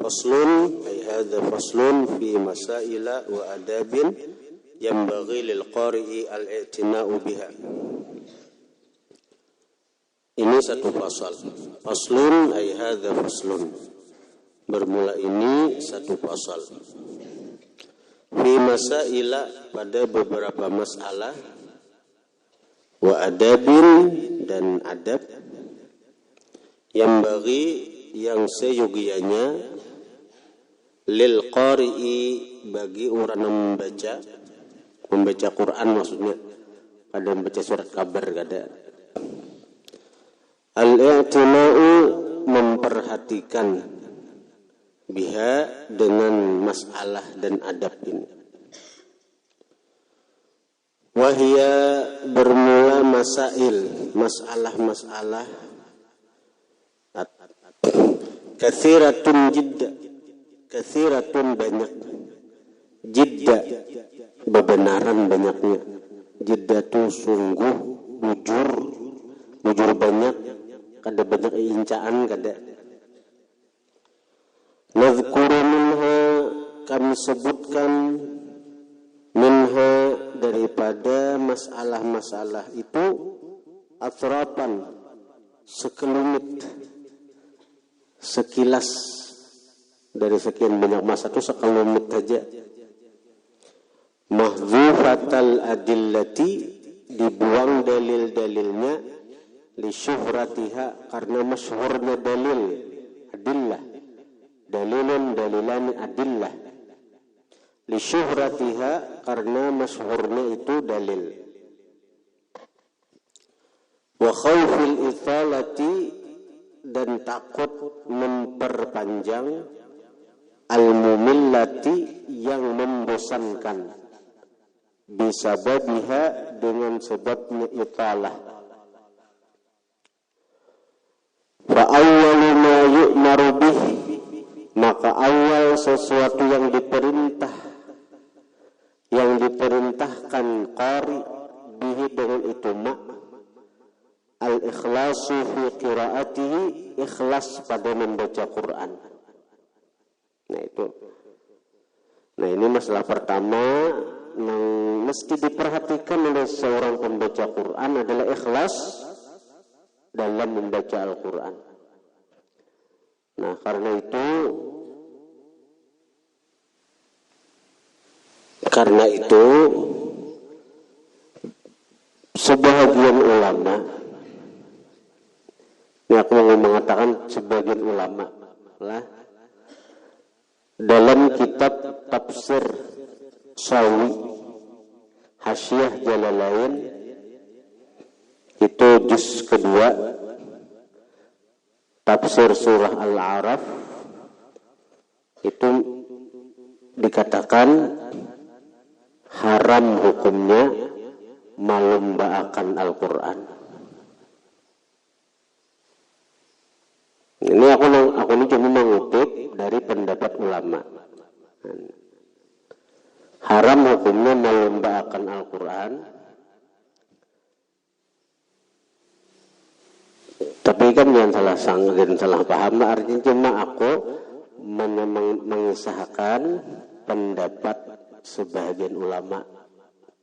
faslun ay hadza faslun fi masaila wa adabin yanbaghi lil qari'i al-i'tina'u biha. Ini satu fasal. Faslun ay hadza faslun. Bermula ini satu fasal. Fi masaila pada beberapa masalah wa adabin dan adab yang bagi yang seyogianya lil qari'i bagi orang yang membaca Quran maksudnya, ada membaca surat kabar kada. Al-i'tina'u memperhatikan biha dengan masalah dan adab ini. Wahia bermula masalah kathiratun jidda, kathiratun banyak, jidda bebenaran banyaknya, jidda tu sungguh, bujur banyak, kada banyak incaan kada. Nadhkuru minha kami sebutkan minha daripada masalah-masalah itu atrapan sekelumit, sekilas dari sekian banyak masa itu sekelumit saja. Mahzufatal adillati dibuang dalil-dalilnya li syuhratiha karena masyhurnya dalil adillah, dalilan adillah li syuhratiha karena masyhurnya itu dalil. Wa khawfil ithalati dan takut memperpanjang, al-mumillati yang membosankan, bisababiha dengan sebabnya italah. Fa awwalu ma yu'maru bih, maka awal sesuatu yang diperintahkan qari bihi dengan itu al-ikhlasu fi qiraatihi, ikhlas pada membaca Quran. Nah ini masalah pertama yang mesti diperhatikan oleh seorang pembaca Quran adalah ikhlas dalam membaca Al-Quran. Nah karena itu sebahagian ulama, ini aku mau mengatakan sebagian ulama lah, dalam kitab tafsir Sawi Hasyiah Jalalain itu juz kedua tafsir surah Al-A'raf itu dikatakan haram hukumnya melombaakan Al-Quran. Ini aku ini cuma mengutip dari pendapat ulama. Haram hukumnya melombaakan Al-Quran. Tapi kan jangan salah sangka dan salah paham. Artinya cuma aku mengisahkan pendapat sebagian ulama.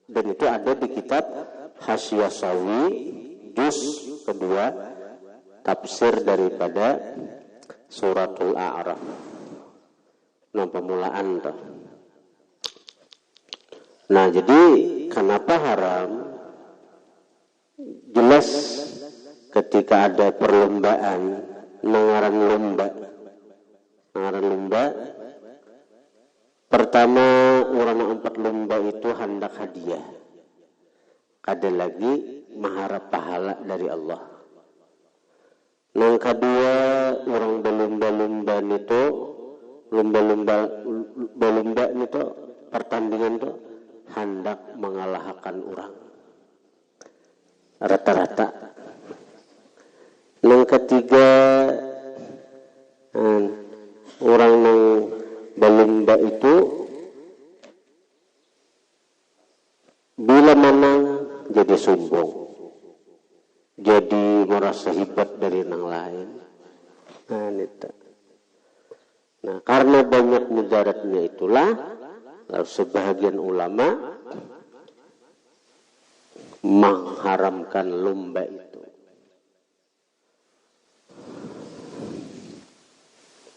Dan itu ada di kitab Hasyiah Sawi juz kedua tafsir daripada suratul A'raf. Nah pemulaan toh. Nah jadi kenapa haram? Jelas ketika ada perlombaan nangaran lomba pertama orang 4 lomba itu hendak hadiah, ada lagi mengharap pahala dari Allah. Yang kedua orang berlomba itu pertandingan itu hendak mengalahkan orang rata-rata. Yang ketiga orang yang berlomba itu bila menang jadi sombong, jadi merasa hebat dari yang lain. Nah, karena banyak mudaratnya itulah, lalu sebahagian ulama mengharamkan lomba itu.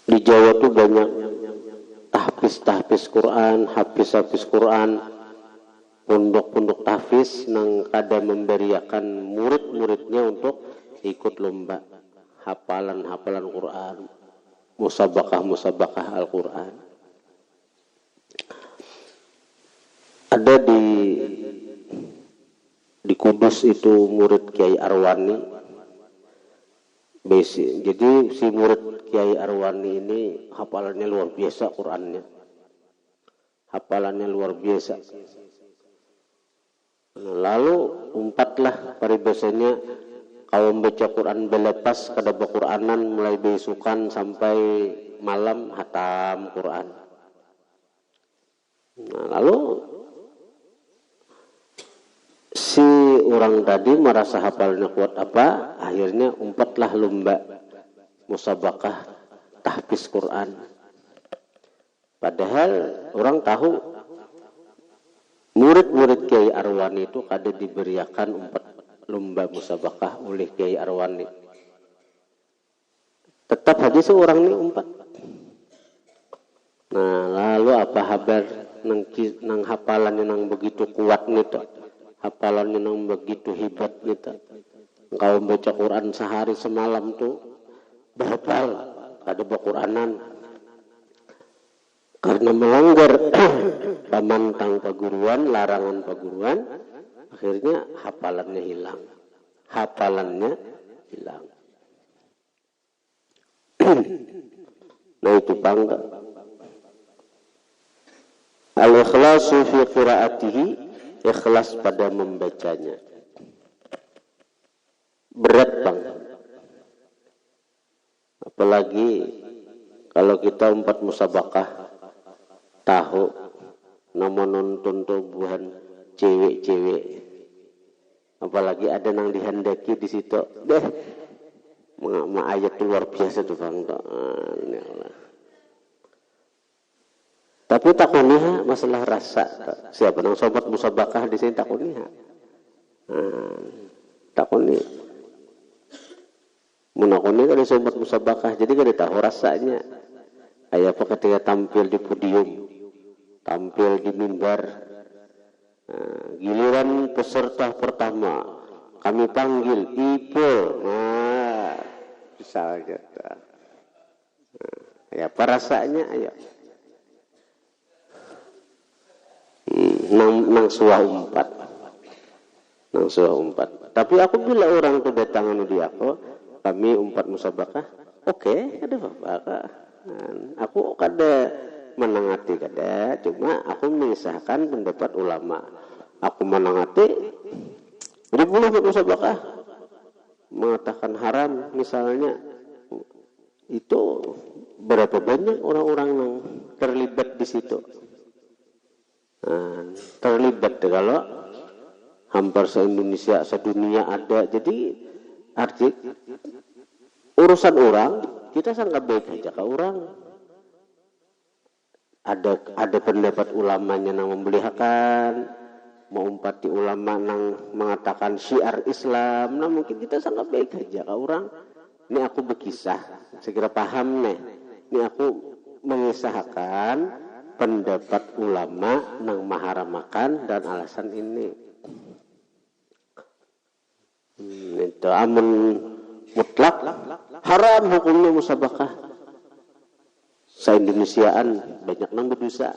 Di Jawa tuh banyak tahfiz Quran, hafiz Quran, pondok tahfiz nang kada memberiakan murid-muridnya untuk ikut lomba hafalan Quran, musabakah Al-Quran. Ada di Kudus itu murid Kiai Arwani. Jadi si murid Kiai Arwani ini hafalannya luar biasa Qurannya. Hafalannya luar biasa. Nah, lalu umpatlah paribasanya kalau membaca Quran belepas kada Quranan mulai besukan sampai malam hatam Quran. Nah, lalu si orang tadi merasa hafalnya kuat akhirnya umpatlah lomba musabakah tahfiz Quran. Padahal orang tahu murid-murid Kiai Arwani itu kada diberiakan umpat lomba musabakah oleh Kiai Arwani. Tetap aja seorang ini umpat. Nah, lalu apa kabar nang hafalannya nang begitu kuat nih tak? Hafalannya nang begitu hebat nih tak? Engkau baca Quran sehari semalam tuh bahapal kada Quranan. Karena melanggar pamantang paguruan, larangan paguruan, akhirnya hafalannya hilang. Nah itu bangga. Al-ikhlasu fi qiraatihi, ikhlas pada membacanya. Berat bang. Apalagi kalau kita umpat musabakah tahu nama nonton tubuhan cewek-cewek, apalagi ada nang dihendaki di situ deh ayat luar biasa tuh bang. Tapi takuniha masalah rasa. Siapa nang sobat musabakah di sini takuniha? Takuni. Menakuni kan sobat musabakah, jadi kan tahu rasanya. Ayah apa ketika tampil di podium, tampil di mimbar, giliran peserta pertama kami panggil Ipul, misalnya, ya apa rasanya, ayo, nang suah umpat. Tapi aku bila orang itu datangan di aku, kami umpat musabakah, oke, ada apa-apa. Aku kada menangati kada, cuma aku mengisahkan pendapat ulama. Aku menangati, jadi boleh musabakah mengatakan haram misalnya, itu berapa banyak orang-orang yang terlibat di situ. Terlibat kalau hampir se-Indonesia, sedunia ada. Jadi arti urusan orang kita sangka baik aja ke orang. Ada pendapat ulamanya yang membelihakan, mengumpati ulama yang mengatakan syiar Islam. Nah mungkin kita sangka baik aja ke orang. Ini aku berkisah, segera paham nih. Ini aku mengisahkan pendapat ulama yang maharamakan dan alasan ini. Itu amun mutlak haram hukumnya musabakah. Se-Indonesiaan banyak nang berdosa.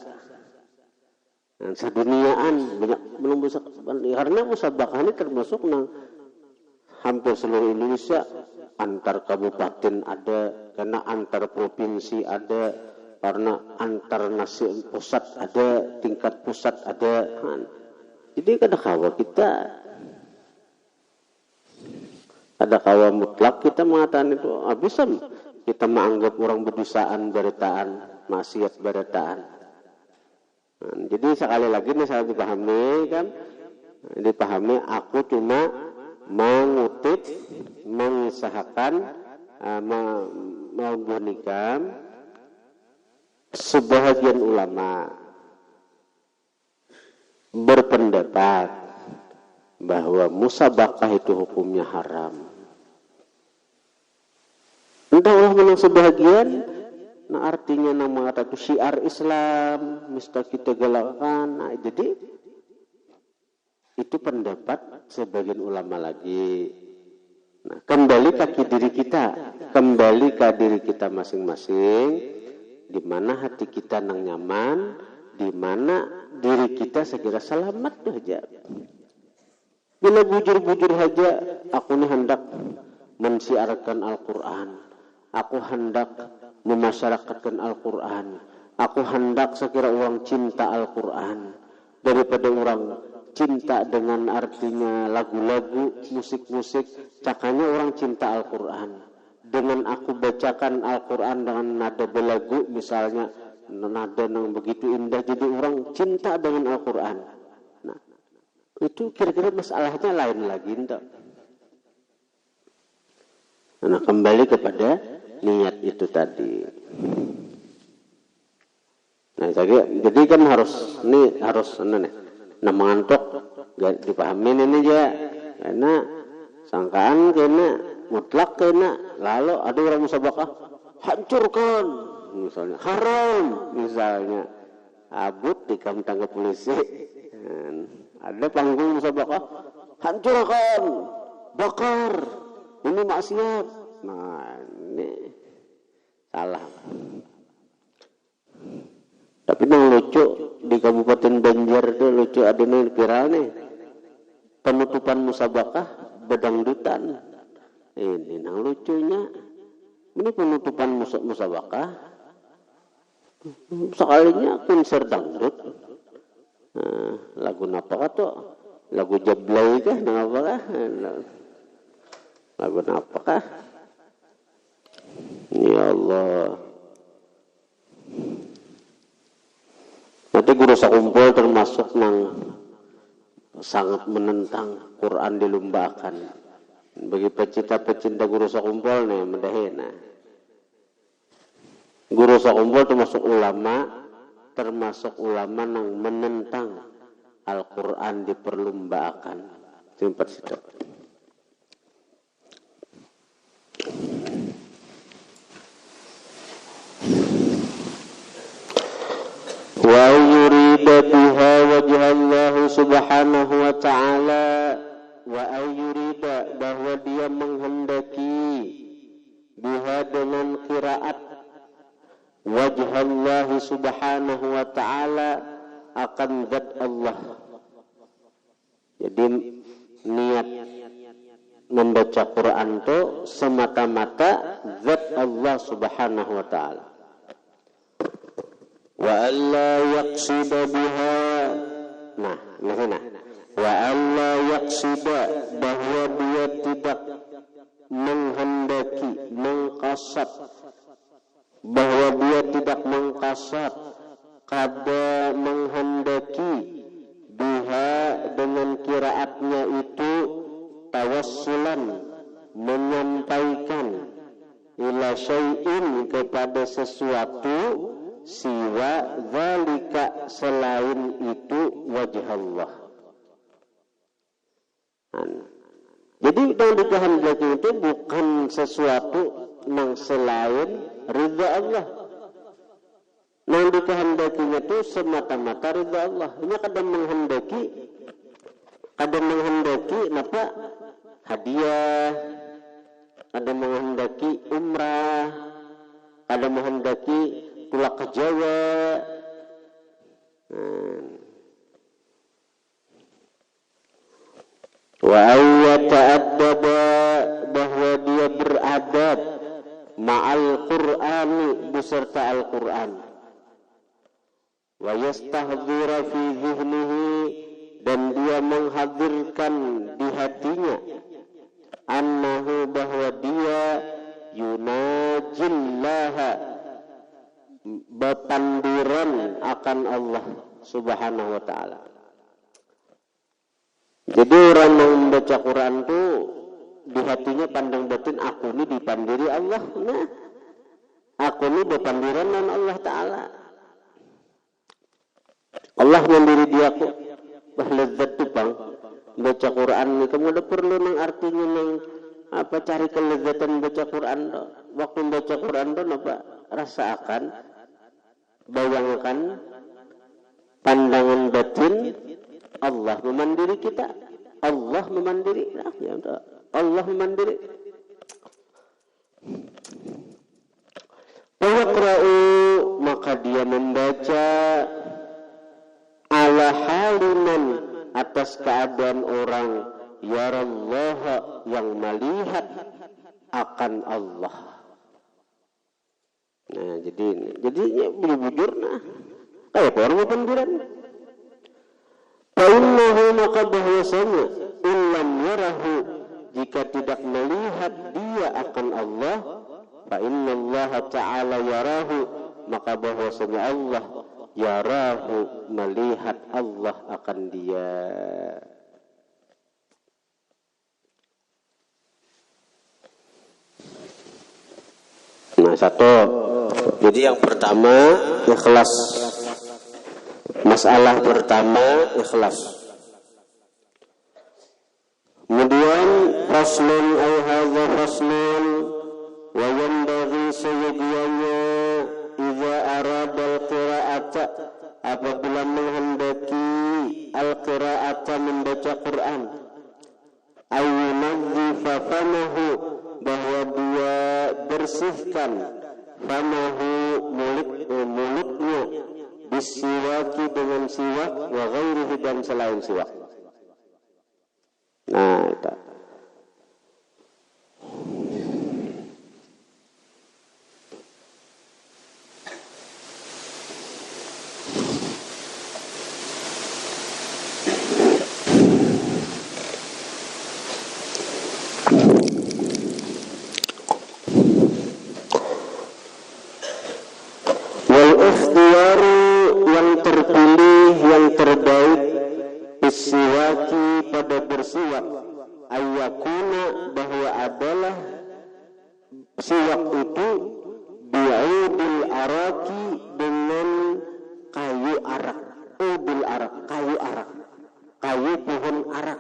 Seduniaan banyak belum berdosa. Karena musabakah ini termasuk nang hampir seluruh Indonesia. Antar kabupaten ada, karena antar provinsi ada, karena antar pusat ada, tingkat pusat ada. Jadi kadang-kadang kita ada kawa mutlak kita mengatakan itu bisa kita menganggap orang berdosaan beritaan maksiat beritaan. Jadi sekali lagi nih saya dipahami aku cuma mengutip mengisahkan membuahkan sebahagian ulama berpendapat bahwa musabaqah itu hukumnya haram. Entah Allah menang sebahagian, nah artinya nama kata itu syiar Islam, mesti kita galakkan. Nah, jadi itu pendapat sebagian ulama lagi. Nah, kembali ke diri kita masing-masing, di mana hati kita nang nyaman, di mana diri kita segera selamat saja. Bila bujur-bujur saja, aku ini hendak mensiarkan Al-Quran, aku hendak memasyarakatkan Al-Quran, aku hendak sekira orang cinta Al-Quran daripada orang cinta dengan artinya lagu-lagu, musik-musik. Cakanya orang cinta Al-Quran. Dengan aku bacakan Al-Quran dengan nada belagu, misalnya nada yang begitu indah, jadi orang cinta dengan Al-Quran. Nah, itu kira-kira masalahnya lain lagi, entah. Nah, kembali kepada niat itu tadi. Nah, jadi kan harus mengantuk, gak dipahamin ini aja, karena sangkaan kena mutlak kena, lalu ada orang musabaqah hancurkan, misalnya haram, misalnya abut dikam tangga polisi, ada panggung musabaqah hancurkan, bakar, ini maksiat. Nah, ini salah. Tapi yang lucu di Kabupaten Banjar itu lucu, ada nih viral nih, penutupan musabaqah bedangdutan. Ini yang lucunya, ini penutupan musabaqah sekalinya konser dangdut. Nah, lagu apa tuh? Lagu Jablay kah? Lagu apa kah? Ya Allah. Nanti guru sakumpul termasuk yang sangat menentang Quran dilombakan. Bagi pecinta guru sakumpul nih mendahin. Guru sakumpul termasuk ulama yang menentang Al-Quran diperlombakan. Simpat situ. Wa yurida biha wajha Allah subhanahu wa ta'ala, wa yurida, bahwa dia menghendaki biha dengan qiraat wajha Allah subhanahu wa ta'ala, akan zat Allah. Jadi niat membaca Quran itu semata-mata zat Allah subhanahu wa ta'ala. Wa alla yaqsida biha, nah wa alla yaqsida, bahwa dia tidak menghendaki, mengqasad, bahwa dia tidak mengqasad, kada menghendaki biha dengan qiraatnya itu tawassulan, menyampaikan ila syai'in, kepada sesuatu, siwa zalika, selain itu wajah Allah. Jadi yang dikehendaki itu bukan sesuatu yang selain ridha Allah. Yang dikehendakinya itu semata-mata ridha Allah. Ini kadang menghendaki apa? Hadiah, kadang menghendaki umrah, kadang menghendaki pulang ke Jawa. Wa ayyata'addaba, bahwa dia beradab ma'al Qur'ani, beserta Al-Quran. Wa yastahdhira fi dhihnihi, dan dia menghadirkan di hatinya, annahu, bahwa dia yunajillaha, berpanduran akan Allah subhanahu wa ta'ala. Jadi orang yang membaca Quran itu di hatinya pandang batin, aku ini dipandiri Allah. Nah, aku ni berpandiranan Allah Ta'ala. Allah mandiri diaku. Lezat tu bang. Baca Quran ni kamu ada perlu nang artinya nang apa cari kelezatan baca Quran do. Waktu baca Quran do apa rasakan, bayangkan pandangan batin Allah memandiri kita. Allah memandiri. Nah, ya udah. Allah memandiri. Yaqra'u, maka dia membaca ala haliman, atas keadaan orang yarallaha, yang melihat akan Allah. Nah, jadi bujur nah kayak orang pendiran. Fa'innahu, maka bahwasanya illam yarahu, jika tidak melihat dia akan Allah, fa'innallaha ta'ala yarahu, maka bahwasanya Allah yarahu, melihat Allah akan dia. Nah, satu. Jadi yang pertama ikhlas. Masalah pertama ikhlas. Kemudian faslun ay hadza faslun wa yanbaghi sayyidiyanya idza arada al-qira'ata, apabila menghendaki al-qira'ata, membaca Quran, ayyunazzifa famahu, bahwa dia bersihkan famahu, mulutnya, bisiwaki, dengan siwak, wa ghairihi, dan selain siwak. Nah, itu. Wal ikhtiyaru, yang terpilih, yang terbaik, bisiwaki, pada bersiwak, ayyakuna, bahwa adalah siwak itu bi'udil araki, dengan kayu arak. Udil arak, kayu arak, kayu pohon arak.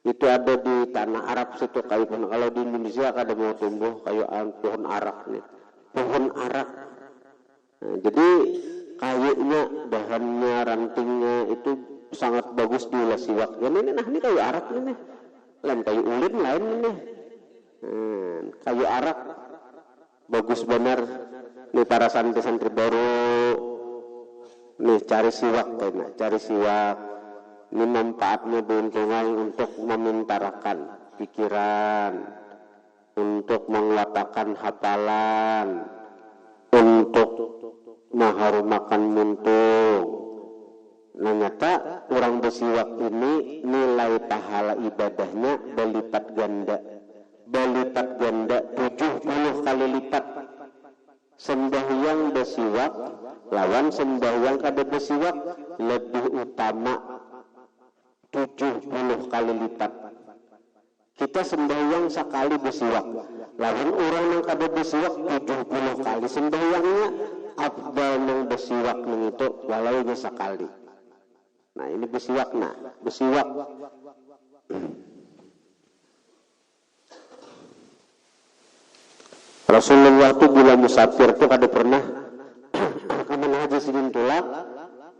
Itu ada di tanah Arab situ kayu pohon. Kalau di Indonesia ada mau tumbuh kayu pohon arak nih, pohon arak. Nah, jadi kayunya, bahannya, rantingnya itu sangat bagus diulas siwak. Ya ini kayu arak ini. Lain kayu ulin lain ini. Kayu arak bagus benar. Nih para santri-santri baru nih cari siwak kayaknya, cari siwak. Ini manfaatnya diuntungkan untuk memintarakan pikiran, untuk mengelatakan hafalan, untuk mengharumakan muntung. Nah, nyata orang bersiwak ini nilai pahala ibadahnya berlipat ganda. Berlipat ganda 70 kali lipat. Sembahyang bersiwak lawan sembahyang kada bersiwak lebih utama 70 kali lipat. Kita sembahyang sekali bersiwak, lawan orang yang kada bersiwak 70 kali sembahyangnya. Afdal yang bersiwak itu walaunya sekali. Nah, ini bersiwak, nah bersiwak. Rasulullah itu bila musafir itu kada pernah kaman haji sidin tulak,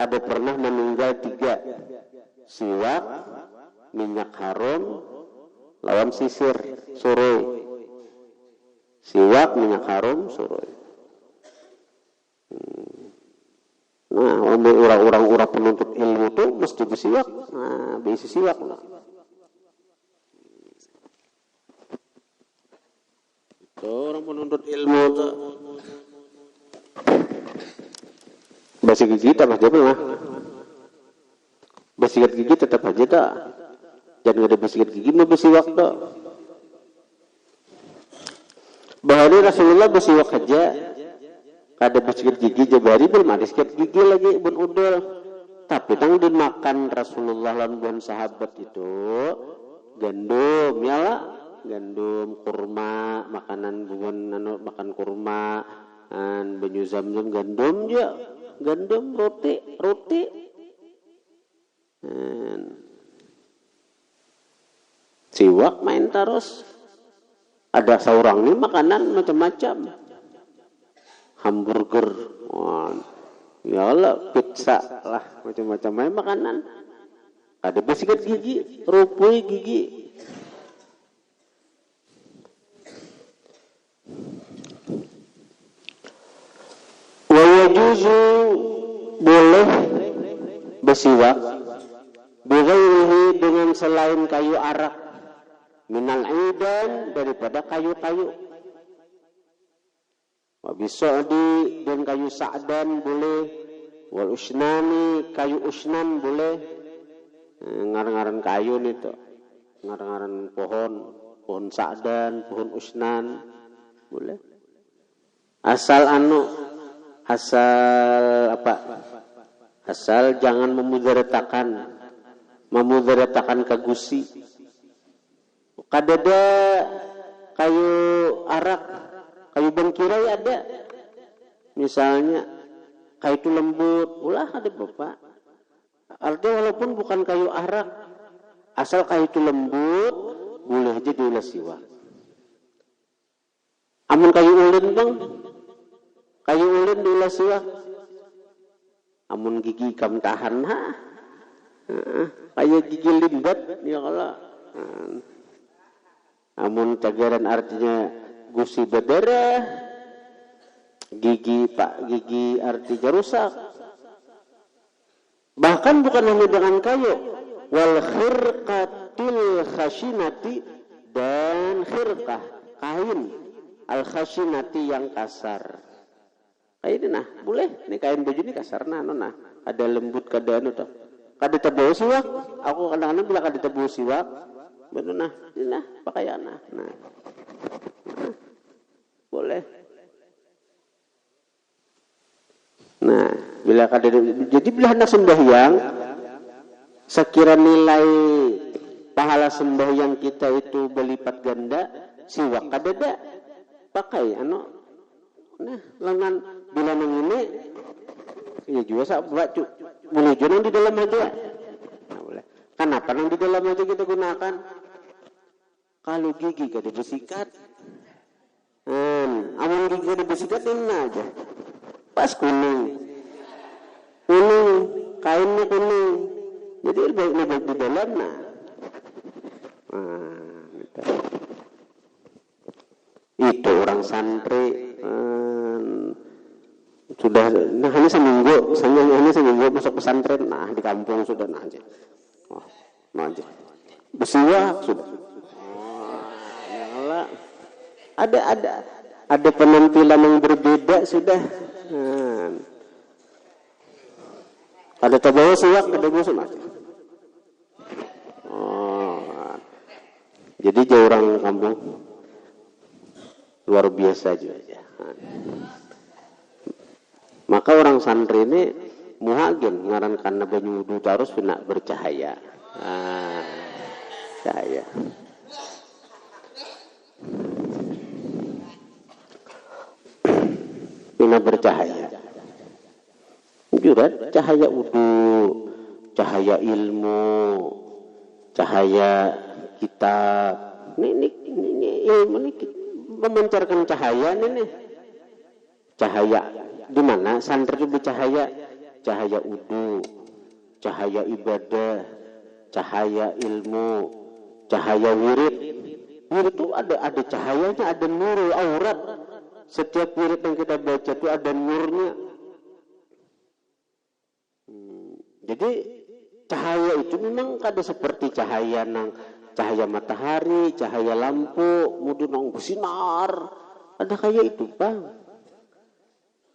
kada pernah meninggal 3: siwak, minyak harum, lawan sisir suroi. Siwak, minyak harum, suroi. Nah, orang-orang penuntut ilmu itu mesti bersiwak. Nah, bisi siwak. Orang penuntut ilmu itu basi gigi tetap aja mah. Bersikat gigi tetap aja dah. Jangan ada bersikat gigi mah bersiwak dah. Bahari Rasulullah bersiwak aja. Kada bersikat gigi jabari belum ada sikat gigi lagi bun udel. Tapi tang dimakan Rasulullah lan sahabat itu gandum, ya lah. gandum, kurma, makanan bukan makan kurma, banyu zam-zam gandum juga, gandum roti. Siwak main terus. Ada seorang nih makanan macam-macam. Hamburger, ya Allah, pizza lah, macam-macam main makanan. Ada besikat gigi, rupui gigi. Wa yajuzu, boleh bersiwak bighairihi, dengan selain kayu arak, minal idan, daripada kayu-kayu. Wa bisodi, dan kayu sa'dan boleh, wal usnani, kayu usnan boleh. Ngaran-ngaran kayu nih tuh, ngaran-ngaran pohon sa'dan, pohon usnan boleh. Asal jangan memudaratakan kagusi. Kadada kayu arak, kayu bengkirai ada. Misalnya kayu itu lembut, ulah ada bapak. Artinya walaupun bukan kayu arak, asal kayu itu lembut, boleh aja diulas siwak. Amun kayu ulin bang, kayu ulin diulas siwak. Amun gigi kam tahan kayu gigi limbat, ya Allah. Amun cagaran artinya gusi berdarah, gigi artinya rusak. Bahkan bukan hanya dengan kayu, wal khirqatil khashinati, dan khirqah, kain al khashinati yang kasar. Kain nah, boleh nih kain baju ini kasar nah, ada lembut kada tuh. Kada tebu siwak, aku kadang-kadang bila kada tebu siwak, betul nah, pakaian nah. Boleh. Nah, bila jadi bila hendak sembahyang, sekira nilai pahala sembahyang kita itu berlipat ganda, siwak kadada pakai lengan bila nang ini ya juga sak bacu boleh juga nang di dalam aja. Nah, boleh. Kenapa nang di dalam aja kita gunakan? Kalau gigi kada bersikat, amun gigi kada bersikat ini aja. Pas kuning, kainnya kuning, jadi baik di dalam nah. Gitu. Itu orang santri sudah, hanya seminggu masuk pesantren, di kampung sudah aja, aja bersiwak sudah. Ya Allah, ada penampilan yang berbeda sudah. Ada tabawa siwak, ada musuh mati. Jadi jauh orang kampung luar biasa juga. Maka orang santri ini muhagin ngaran karena baju wudu terus kena bercahaya. Cahaya. Bina bercahaya. Juga cahaya wudu, cahaya ilmu, cahaya kitab. Ini ilmu ini memancarkan cahaya ini. Cahaya di mana santri itu bercahaya? Cahaya wudu, cahaya ibadah, cahaya ilmu, cahaya wirid. Wirid itu ada cahayanya, ada nurul aurat. Setiap wirid yang kita baca itu ada nurnya. Jadi cahaya itu memang kada seperti cahaya matahari, cahaya lampu, mudun nang bersinar. Ada kayak itu, Bang.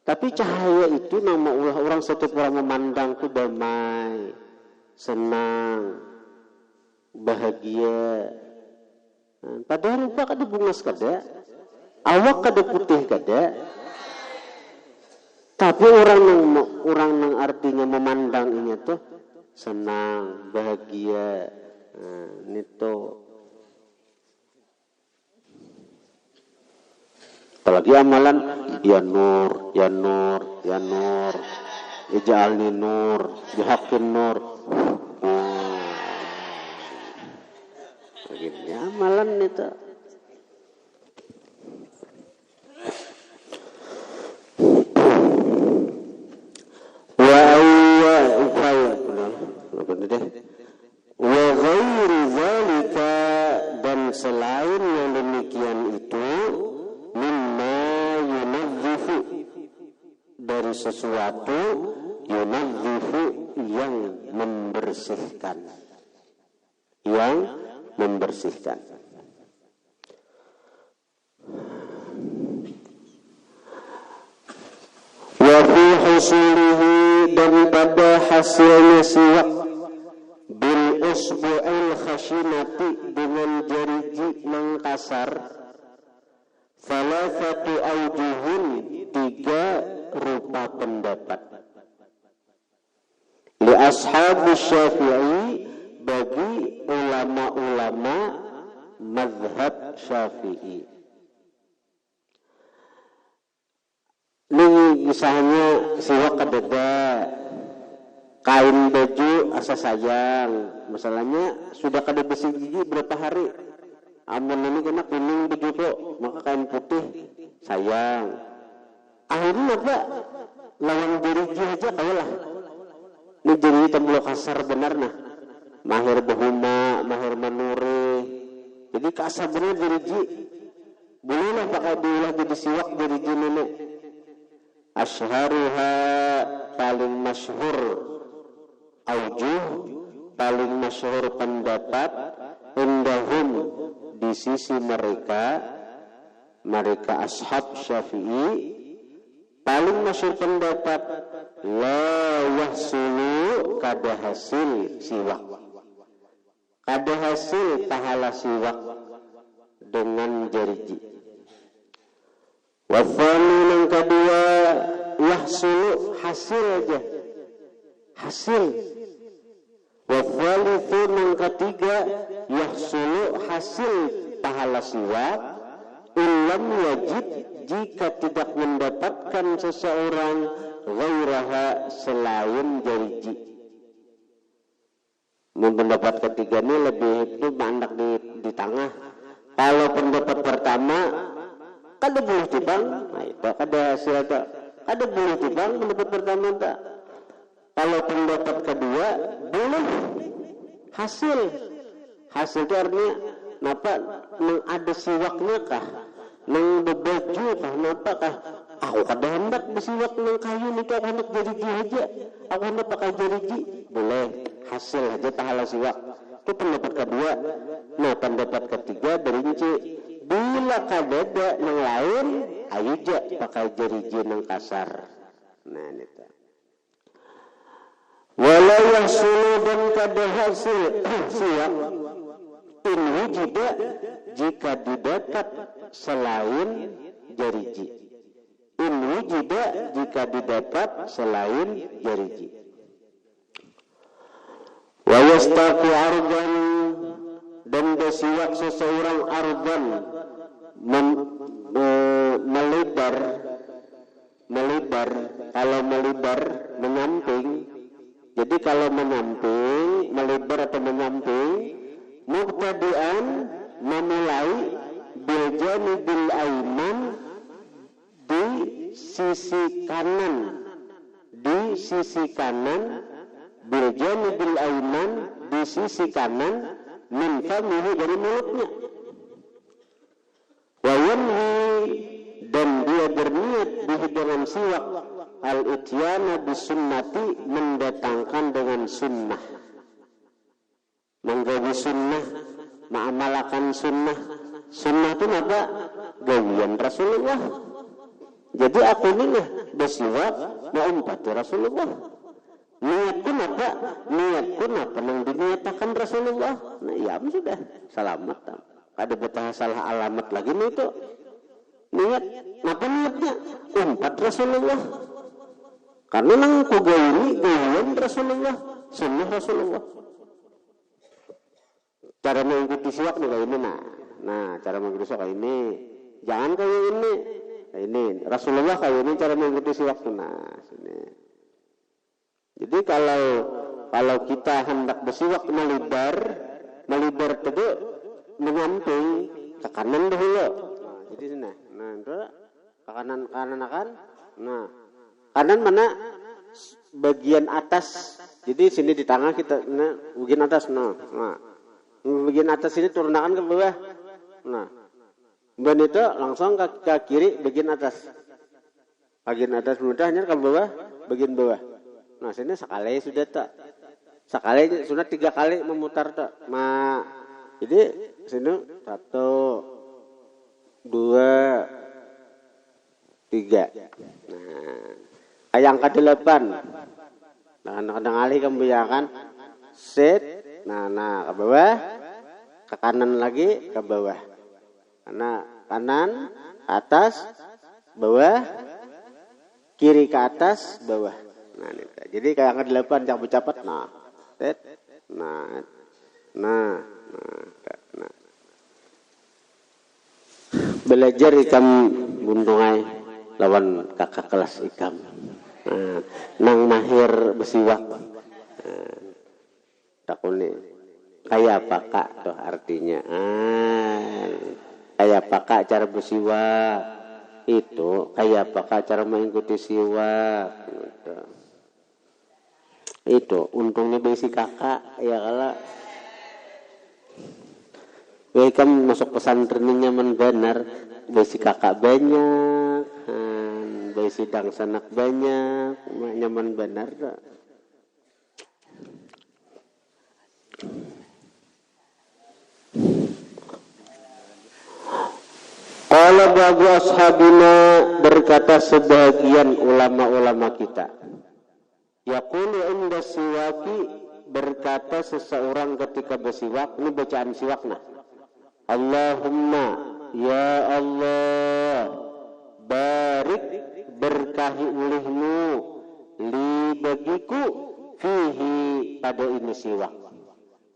Tapi cahaya itu nama ulah orang, setiap orang memandang itu damai, senang, bahagia. Padahal rupa kada bungas kada, awak kada putih kada. Tapi orang yang artinya memandang ini tuh senang, bahagia. Itu Apalagi amalan ya nur, ya nur, ya nur, ij'alni nur, bihaqqin nur. Begini amalan itu. Wa ghairi zalika, dan selain yang demikian itu, mimma yunadzifu, dari sesuatu yunadzifu, yang membersihkan, yang membersihkan. Wa fi husulihi, dan pada hasilnya siwak, bil usbu'il khashinati, dengan jari mengkasar, salasatu aujuhin, 3 rupa pendapat. Li ashabi Syafi'i, bagi ulama-ulama mazhab Syafi'i. Ini misalnya siwak kadada, kain baju asa sayang, masalahnya sudah kada bersih gigi berapa hari, amun ini kena kuning baju kok, maka kain putih sayang. Akhirnya apa? Lawan diriji aja kayalah. Ini jadi temblo kasar benar nah. Mahir bahuma, mahir manure. Jadi kasar benar diriji. Bolehlah pakai diulah jadi siwak diriji nenek. Asyharuha, paling masyhur aujuh, paling masyhur pendapat, indahum, di sisi mereka ashab Syafi'i, paling masyhur pendapat, la yahsulu, kada hasil siwak, kada hasil pahala siwak dengan jariji. Wafani, yang kedua, yahsulu, hasil aja, hasil. Wafalithu, yang ketiga, yahsulu, hasil pahala siwak, illam wajib, jika tidak mendapatkan seseorang ghairaha, selain jariji. Pendapat ketiga ini lebih itu mandak di tengah. Kalau pendapat pertama kada boleh tibang, nah itu kada hasil ada, kada boleh tibang pendapat pertama tak. Kalau pendapat kedua boleh hasil. Hasil itu artinya napa, nang ada siwaknya kah, nang bebaju kah, napa kah? Aku kada hendak bersiwak nang kayu ni, aku hendak jariji aja, aku hendak pakai jariji, boleh hasil aja pahala siwak. Itu pendapat kedua. Nah pendapat ketiga berinci, bila kadada nang lain, ayo aja pakai jariji nang kasar. Nah itu. Walau yang sulu, dan kada hasil siwak, in wujida, jika didapat selain jariji. In wujida, jika didapat selain jariji. Wa yastaku argan, dan bersiwak seseorang argan, melebar. Kalau melebar menyamping. Jadi kalau menyamping, melebar atau menyamping, muqtadian, memulai bil janibil aiman, di sisi kanan, bil janibil aiman, di sisi kanan, min famihi, dari mulutnya. Wa yanhi, dan dia berniat di dengan siwak, al-ityana bisunnati, mendatangkan dengan sunnah, menggawi sunnah, mengamalkan sunnah. Sunnah itu apa? Gawian Rasulullah. Jadi aku ini bersiwak mau umpati Rasulullah. Niatku apa? Niatku apa? Nang diniatakan Rasulullah. Nah ya sudah, selamat. Ada betah salah alamat lagi nih itu. Niat, apa niatnya? Umpat Rasulullah. Karena nang ku gawi gawian Rasulullah, sunnah Rasulullah. Cara mengikuti siwak nih kayak ini, nah cara mengikuti siwak kayak ini. Jangan kayak ini. Nah, ini Rasulullah kayak ini cara mengikuti siwak. Nah, sini. Jadi kalau kita hendak bersiwak melibar tadi menyamping ke kanan dahulu. Nah, jadi sini. Nah, itu ke kanan akan. Nah, kanan mana? Bagian atas. Jadi sini di tengah kita, nah, bagian atas. Nah, bagian atas ini turunkan ke bawah. Nah, dan itu langsung ke kiri bagian atas. Bagian atas mudahnya ke bawah, bagian bawah. Nah, sini sekali sudah tak. Sekali sudah 3 kali memutar tak. Nah, jadi sini 1, 2, 3. Nah, yang ke-8. Kadang-kadang alih kembiakan set. Nah, ke bawah, ke kanan lagi, ke bawah. Karena kanan, atas, bawah, kiri ke atas, bawah. Nah, ini. Jadi kayak yang ke-8 yang bercapat. Nah, set. Nah. Belajar ikam buntungai lawan kakak kelas ikam. Nang mahir bersiwak. Takuni kayak apa kak tuh artinya. Kayak apa kak cara bersiwak itu, kayak apa kak cara mengikuti siwak gitu. Itu untungnya besi kakak ya kalau ikam masuk pesantren nyaman benar, besi kakak banyak, besi dangsanak banyak, nyaman benar tak? Qala ba'du ashabina, berkata sebagian ulama-ulama kita. Yaqulu inda siwaki, berkata seseorang ketika bersiwak, ini bacaan siwakna. Allahumma ya Allah, barik berkahi ulihmu li bagiku fihi pada ini siwak.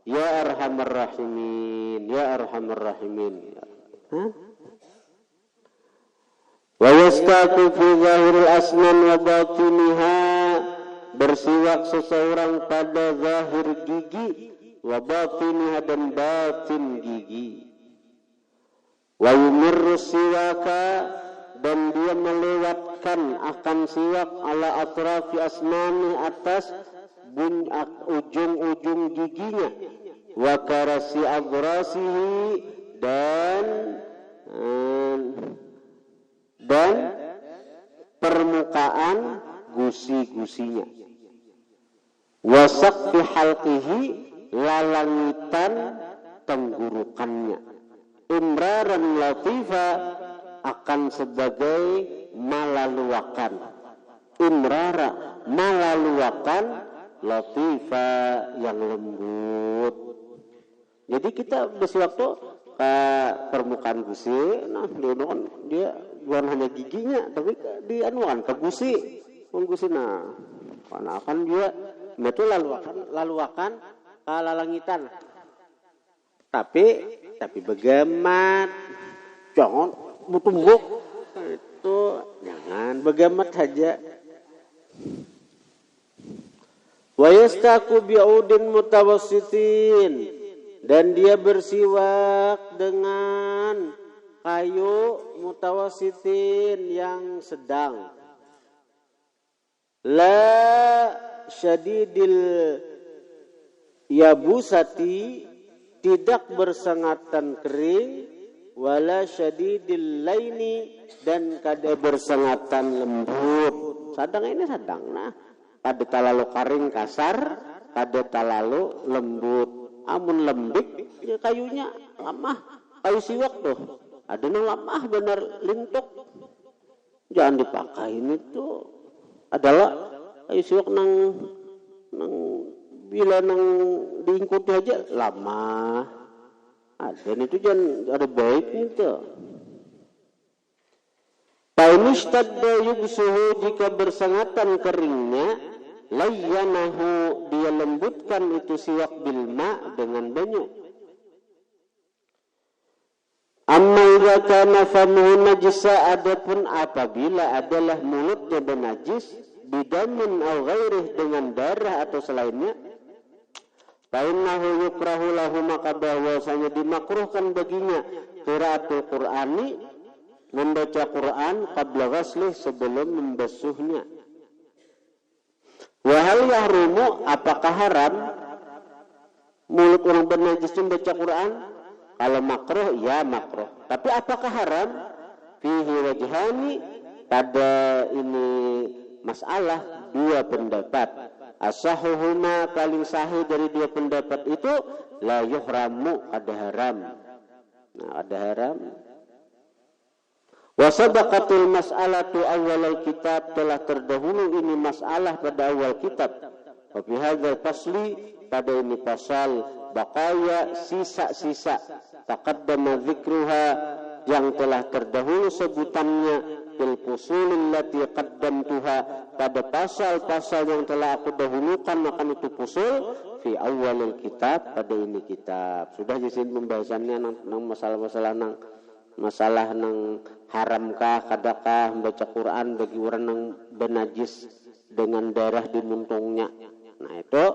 Ya arhamar rahimin, ya arhamar rahimin. Wa yastaku fi zahiril asnan wa batiniha, bersiwak seseorang pada zahir gigi, wa batiniha dan batin gigi. Wa yumirru siwaka, dan dia melewatkan akan siwak ala atrafi asnani, atas ujung-ujung giginya, wa karasi adrasihi, dan permukaan gusi-gusinya, wa saqfi halqihi, lalangitan tenggorokannya, imraran latifa, akan sebagai malaluakan, imrara malaluakan, latifa yang lembut. Jadi kita bersiwak tuh ke permukaan gusi, nah dia bukan hanya giginya, tapi di anuan ke gusi, nah, karena akan dia itu laluakan ke lalangitan. Tapi begamat, jangan butumbuk itu, jangan begamat saja. Wa yastaku bi'udin mutawassitin, dan dia bersiwak dengan kayu mutawassitin yang sedang. La syadidil yabusati, tidak bersengatan kering, wala syadidil laini, dan kada bersengatan lembut. Sadang ini sadang, nah kada talalu karing kasar, kada talalu lembut. Amun lembik ya kayunya lemah, kayu siwak tuh ada yang lemah benar lintuk, jangan dipakai. Itu adalah kayu siwak nang bila nang diingkuti aja lama. Dan itu jangan ada baiknya tuh. Painistadda yubsuhu, jika bersengatan keringnya, layyanahu, dia lembutkan itu siwak bilma, dengan banyu. Amma idza kana famuhu najisa, adapun apabila adalah mulutnya bernajis bidamin aw ghairih, dengan darah atau selainnya, fa innahu yukrahu lahu, maka bahwasanya dimakruhkan baginya qiraatul Qur'ani, membaca Quran, qabla ghaslih, sebelum membasuhnya. Wa hal yahrumu, apakah haram mulut orang bernajis membaca Quran? Kalau makruh, ya makruh. Tapi apakah haram? Fihi wajhani, pada ini masalah dua pendapat. Asahuhuma, paling sahih dari dua pendapat itu, la yuhramu, ada haram. Nah, ada haram. Wa sabaqatul mas'alatu awal kitab, telah terdahulu ini masalah pada awal kitab. Wa fi hadzal fasli, pada ini pasal baqaya, sisa-sisa, taqaddama dzikruha, yang telah terdahulu sebutannya, fil fusulil lati qaddamtuha, pada pasal-pasal yang telah aku dahulukan, maka itu fusul fi awalil kitab, pada ini kitab. Sudah di sini pembahasannya nang masalah-masalah masalah nang haramkah kadakah membaca Quran bagi orang yang bernajis dengan darah di muntungnya. Nah itu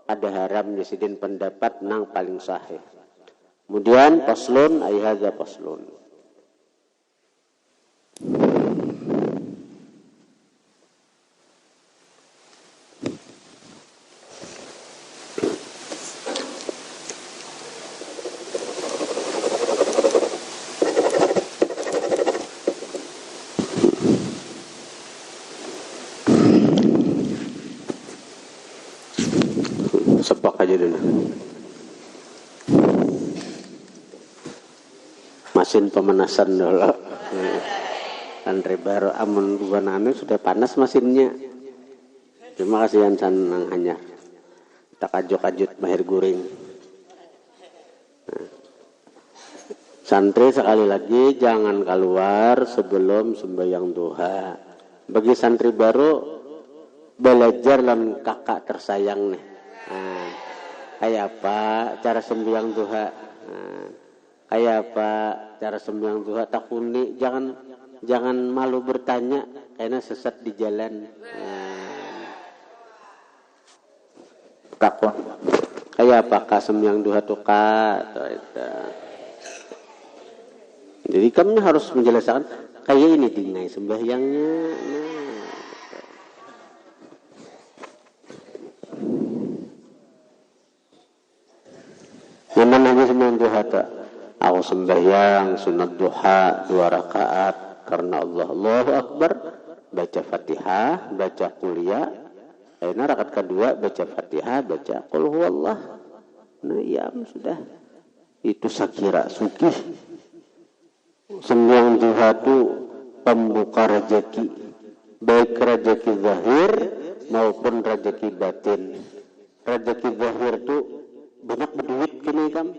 ada haram di sini pendapat nang paling sahih. Kemudian paslun, ay hadza paslun. Sepak aja dulu. Mesin pemanasan dulu. Andre baru amun bukan anu sudah panas mesinnya. Terima kasih yang sanang hanya. Tak ajut-ajut mahir guring. Nah. Santri sekali lagi jangan keluar sebelum sembahyang duha. Bagi santri baru belajar lan kakak tersayang nih. Nah, kayak apa cara sembahyang duha? Nah, kayak apa cara sembahyang duha? Takuni, jangan malu bertanya karena sesat di jalan. Takwa. Kayak apakah sembahyang duha tuh itu. Jadi kami harus menjelaskan kayak ini dingai sembahyangnya. Mana aja sembahyang duha tak? Aku sembahyang sunat duha 2 rakaat karena Allah. Allahu Akbar, baca Fatihah, baca kuliah. Rakaat kedua baca Fatihah, baca qul huwallah. Nah, ya sudah. Itu sakira sugih. Sembahyang duha itu pembuka rezeki, baik rezeki zahir maupun rezeki batin. Rezeki zahir itu banyak berduit kini kan.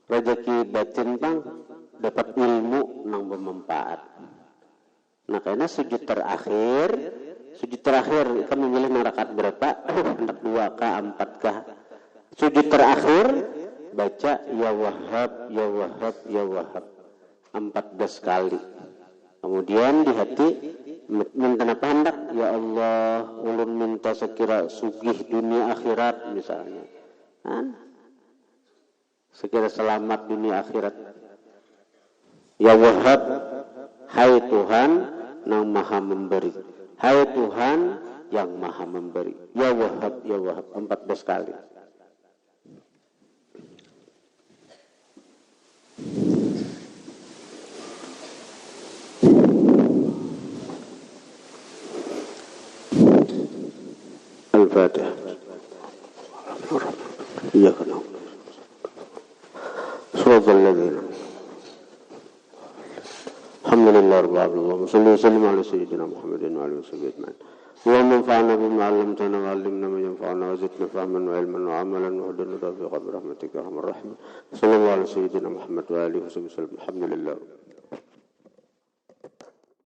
Rezeki batin kan dapat ilmu nang bermanfaat. Nah karena sujud terakhir kan memilih rakaat berapa? Hendak 2kah 4kah? Sujud terakhir baca ya Wahhab ya Wahhab ya Wahhab 14 kali. Kemudian di hati minta apa hendak? Ya Allah, ulun minta sekira sugih dunia akhirat misalnya. Sekira selamat dunia akhirat. Ya Wahhab, hai Tuhan yang maha memberi. Hai Tuhan yang maha memberi. Ya Wahhab 14 kali. Al-Fatihah. Iya kan. Subhanallah. Alhamdulillah rabbil alamin. Sallallahu alaihi sayyidina Muhammadin wa alihi wasallam. Wa manfa'na bima 'allamtana wa 'allimna ma yanfa'una wa zidna fahman wa 'ilman wa 'amalan wa hadana tawfiqan bi rahmatika ya arhamar rahimin. Sallallahu alaihi sayyidina Muhammad wa alihi wasallam. Alhamdulillah.